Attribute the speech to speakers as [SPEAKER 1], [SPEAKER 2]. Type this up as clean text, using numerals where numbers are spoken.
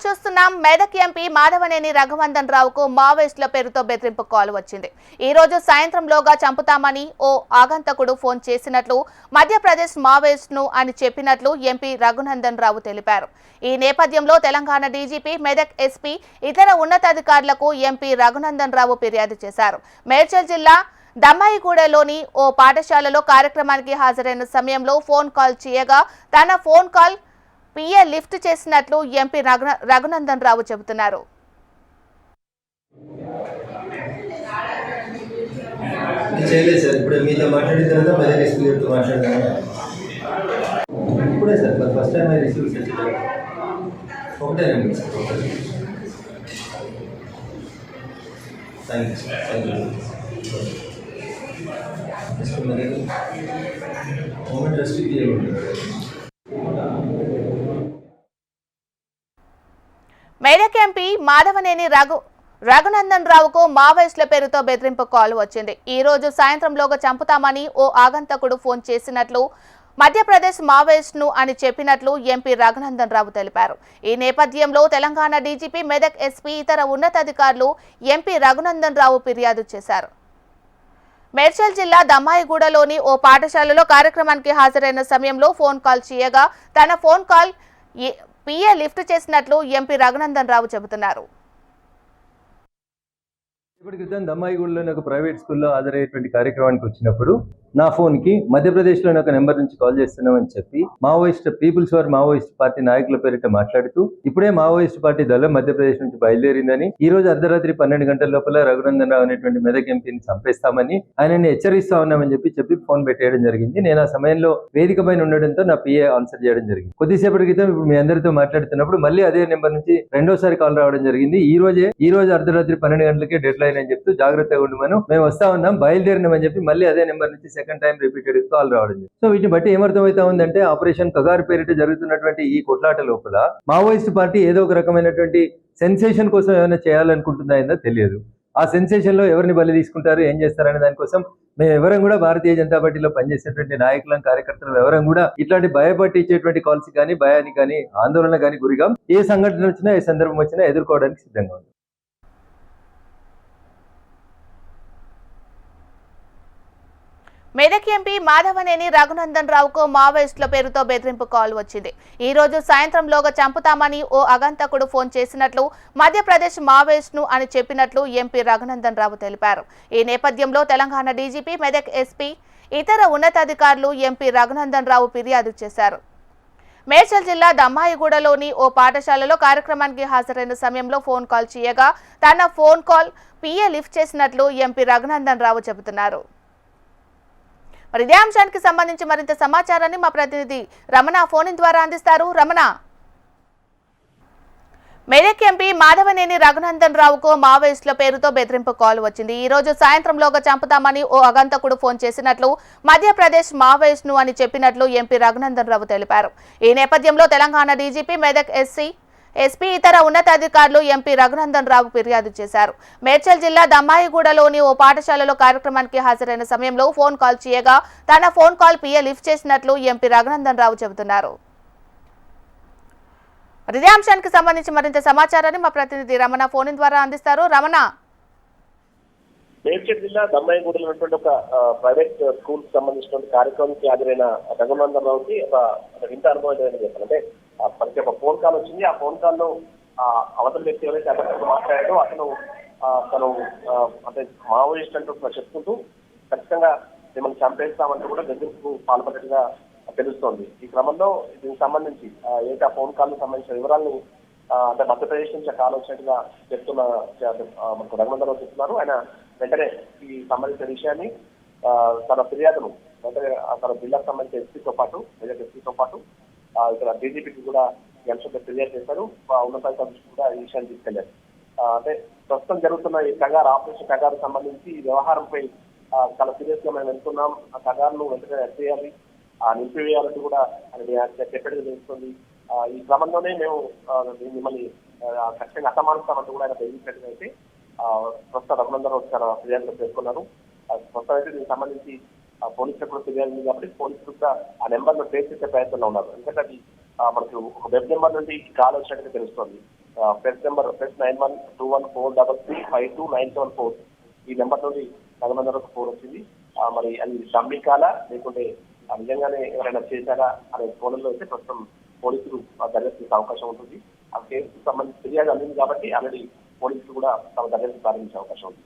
[SPEAKER 1] చూస్తున్నాం. మెదక్ ఎంపీ మాధవనేని రఘునందన్ రావుకు మావోయిస్టుల పేరుతో బెదిరింపు కాల్ వచ్చింది. ఈ రోజు సాయంత్రంలోగా చంపుతామని ఓ ఆగంతకుడు ఫోన్ చేసినట్లు మధ్యప్రదేశ్ మావోయిస్టును అని చెప్పినట్లు ఎంపీ రఘునందన్ రావు తెలిపారు. ఈ నేపథ్యంలో తెలంగాణ డీజీపీ, మెదక్ ఎస్పీ, ఇతర ఉన్నతాధికారులకు ఎంపీ రఘునందన్ రావు ఫిర్యాదు చేశారు. మేడ్చల్ జిల్లా దమ్మాయిగూడలోని ఓ పాఠశాలలో కార్యక్రమానికి హాజరైన సమయంలో ఫోన్ కాల్ చేయగా తన ఫోన్ కాల్ పిఏ లిఫ్ట్ చేసినట్లు ఎంపీ రఘునందన్ రావు చెబుతున్నారు. మెదక్ ఎంపీ మాధవనేని రఘునందన్ రావుకు మావోయిస్టుల పేరుతో బెదిరింపు కాల్ వచ్చింది. ఈ రోజు సాయంత్రంలోగా చంపుతామని ఓ ఆగంతకుడు ఫోన్ చేసినట్లు మధ్యప్రదేశ్ మావోయిస్టును అని చెప్పినట్లు ఎంపీ రఘునందన్ రావు తెలిపారు. ఈ నేపథ్యంలో తెలంగాణ డీజీపీ, మెదక్ ఎస్పీ, ఇతర ఉన్నతాధికారులు ఎంపీ రఘునందన్ రావు ఫిర్యాదు చేశారు. మేడ్చల్ జిల్లా దమ్మాయిగూడలోని ఓ పాఠశాలలో కార్యక్రమానికి హాజరైన సమయంలో ఫోన్ కాల్ చేయగా తన ఫోన్ కాల్ పిఏ లిఫ్ట్ చేసినట్లు ఎంపీ రఘునందన్ రావు చెబుతున్నారు.
[SPEAKER 2] ఇప్పటి క్రితం దమ్మాయిగూడలోని ఒక ప్రైవేట్ స్కూల్లో హాజరయ్యేటువంటి కార్యక్రమానికి వచ్చినప్పుడు నా ఫోన్కి మధ్యప్రదేశ్లోని ఒక నెంబర్ నుంచి కాల్ చేస్తున్నామని చెప్పి Maoist People's War Maoist party నాయకుల పేరిట మాట్లాడుతూ ఇప్పుడే మావోయిస్ట్ పార్టీ దళం మధ్యప్రదేశ్ నుంచి బయలుదేరిందని, ఈ రోజు అర్ధరాత్రి 12 గంటల లోపల రఘునందన్ రావు అనేటువంటి మెదక్ ఎంపీని చంపేస్తామని ఆయనని హెచ్చరిస్తా ఉన్నామని చెప్పి ఫోన్ పెట్టేయడం జరిగింది. నేను ఆ సమయంలో వేదిక పైన ఉండడంతో నా పిఏ ఆన్సర్ చేయడం జరిగింది. కొద్దిసేపటి క్రితం ఇప్పుడు మీ అందరితో మాట్లాడుతున్నప్పుడు మళ్ళీ అదే నెంబర్ నుంచి రెండోసారి కాల్ రావడం జరిగింది. ఈ రోజు అర్ధరాత్రి 12 గంటలకే డెడ్ లైన్ అని చెప్తూ జాగ్రత్తగా ఉండమను, మేము వస్తా ఉన్నాం, బయలుదేరినామని చెప్పి మళ్ళీ అదే నెంబర్ నుంచి సెకండ్ టైం రిపీటెడ్ కాల్ రావడం. సో వీటిని బట్టి ఏమర్థమవుతా ఉందంటే ఆపరేషన్ కగారు పేరిట జరుగుతున్నటువంటి ఈ కొట్లాట లోపల మావోయిస్ట్ పార్టీ ఏదో ఒక రకమైనటువంటి సెన్సేషన్ కోసం ఏమైనా చేయాలనుకుంటుందా తెలియదు. ఆ సెన్సేషన్ లో ఎవరిని బలి తీసుకుంటారు, ఏం చేస్తారనే దానికోసం మేము ఎవరం కూడా భారతీయ జనతా పార్టీలో పనిచేసేటువంటి నాయకులం, కార్యకర్తలు ఎవరం కూడా ఇట్లాంటి భయపట్టించేటువంటి కాల్స్ కానీ, భయానికి కానీ, ఆందోళన కానీ గురిగా ఏ సంఘటన వచ్చినా, ఏ సందర్భం వచ్చినా ఎదుర్కోవడానికి సిద్ధంగా ఉంది.
[SPEAKER 1] మెదక్ ఎంపీ మాధవనేని రఘునందన్ రావుకు మావోయిస్టుల పేరుతో బెదిరింపు కాల్ వచ్చింది. ఈ రోజు సాయంత్రంలోగా చంపుతామని ఓ ఆగంతకుడు ఫోన్ చేసినట్లు మధ్యప్రదేశ్ మావోయిస్టును అని చెప్పినట్లు ఎంపీ రఘునందన్ రావు తెలిపారు. ఈ నేపథ్యంలో తెలంగాణ డీజీపీ, మెదక్ ఎస్పీ, ఇతర ఉన్నతాధికారులు ఎంపీ రఘునందన్ రావు ఫిర్యాదు చేశారు. మేడ్చల్ జిల్లా దమ్మాయిగూడలోని ఓ పాఠశాలలో కార్యక్రమానికి హాజరైన సమయంలో ఫోన్ కాల్ చేయగా తన ఫోన్ కాల్ పిఏ లిఫ్ట్ చేసినట్లు ఎంపీ రఘునందన్ రావు చెబుతున్నారు. మరి ఇదే అంశానికి సంబంధించి మరింత సమాచారాన్ని మా ప్రతినిధి రమణ ఫోన్ ద్వారా అందిస్తారు. రమణ, మెదక్ ఎంపీ మాధవనేని రఘునందన్ రావుకు మావోయిస్టుల పేరుతో బెదిరింపు కాల్ వచ్చింది. ఈ రోజు సాయంత్రంలోగా చంపుతామని ఓ ఆగంతకుడు ఫోన్ చేసినట్లు మధ్యప్రదేశ్ మావోయిస్టును అని చెప్పినట్లు ఎంపీ రఘునందన్ రావు తెలిపారు. ఈ నేపథ్యంలో తెలంగాణ డీజీపీ, మెదక్ ఎస్పీ, ఇతర ఉన్నతాధికారులు ఎంపీ రఘునందన్ రావు ఫిర్యాదు చేశారు. మేడ్చల్ జిల్లా దమ్మాయిగూడలోని ఓ పాఠశాలలో కార్యక్రమానికి హాజరైన సమయంలో ఫోన్ కాల్ చేయగా తన ఫోన్ కాల్ పిఏ లిఫ్ట్ చేసినట్లు ఎంపీ రఘునందన్ రావు చెబుతున్నారు. ఇదే అంశానికి సంబంధించి మరింత సమాచారాన్ని మా ప్రతినిధి రమణ ఫోన్ ద్వారా అందిస్తారు. రమణ,
[SPEAKER 3] మేడ్చల్ జిల్లా దమ్మాయిగూడలో ఉన్నటువంటి ఒక ప్రైవేట్ స్కూల్ కి సంబంధించినటువంటి కార్యక్రమానికి హాజరైన రఘునందన్ రావుకి ఒక ఇంత అనుభవం ఏదైనా చెప్పాలంటే మనకి ఒక ఫోన్ కాల్ వచ్చింది. ఆ ఫోన్ కాల్ లో అవతల వ్యక్తి ఎవరైతే అతను మాట్లాడాడో తను అంటే మావోయిస్ట్ అంటూ చెప్పుకుంటూ ఖచ్చితంగా మిమ్మల్ని చంపేస్తామంటూ కూడా బెదిరింపుకు పాల్పడినట్టుగా తెలుస్తోంది. ఈ క్రమంలో దీనికి సంబంధించి ఏంటి ఆ ఫోన్ కాల్ కు సంబంధించిన వివరాలను అంటే మధ్యప్రదేశ్ నుంచి కాల్ వచ్చినట్టుగా చెప్తున్న మనకు రఘునందన్ రావు చెప్తున్నారు. ఆయన వెంటనే ఈ సంబంధించిన విషయాన్ని తన ఫిర్యాదును వెంటనే తన జిల్లాకు సంబంధించిన ఎస్పీతో పాటు, మెదక్ ఎస్పీతో పాటు ఇక్కడ డీజీపీకి కూడా ఈ అంశంపై ఫిర్యాదు చేశారు. ఉన్నతాధికారులు కూడా ఈ విషయాన్ని తీసుకెళ్లారు. అంటే ప్రస్తుతం జరుగుతున్న ఈ కగారు ఆపరేషన్ కగారు సంబంధించి ఈ వ్యవహారంపై చాలా సీరియస్ గా మేము వెళ్తున్నాం. ఆ కగారును వెంటనే ఎత్తేయాలి, నిలిపివేయాలంటూ కూడా చెప్పేది తెలుస్తుంది. ఈ క్రమంలోనే మేము మిమ్మల్ని ఖచ్చితంగా అసమానిస్తామంటూ కూడా ఆయన బెదిరించినట్టుగా అయితే ప్రస్తుత రఘునందన్ రావు చాలా ఫిర్యాదులు పేర్కొన్నారు. ప్రస్తుతం అయితే దీనికి సంబంధించి పోలీసులకు కూడా ఫిర్యాదు ఉంది కాబట్టి పోలీసులు కూడా ఆ నెంబర్ ను ట్రేస్ చేసే ప్రయత్నంలో ఉన్నారు. ఎందుకంటే అది మనకు ఒక వెబ్ నెంబర్ నుండి కాల్ వచ్చినట్టుగా తెలుస్తోంది. ప్రెస్ నెంబర్ +912143352974 ఈ నెంబర్ నుండి రఘునందన్కు ఫోన్ వచ్చింది. మరి అది నమ్మికాలా లేకుంటే నిజంగానే ఎవరైనా చేశారా అనే ఫోన్లో అయితే ప్రస్తుతం పోలీసులు దర్యాప్తు చేసే అవకాశం ఉంటుంది. ఆ కేసుకు సంబంధించి ఫిర్యాదు అందింది కాబట్టి ఆల్రెడీ పోలీసులు కూడా తమ దర్యాప్తు ప్రారంభించే అవకాశం ఉంది.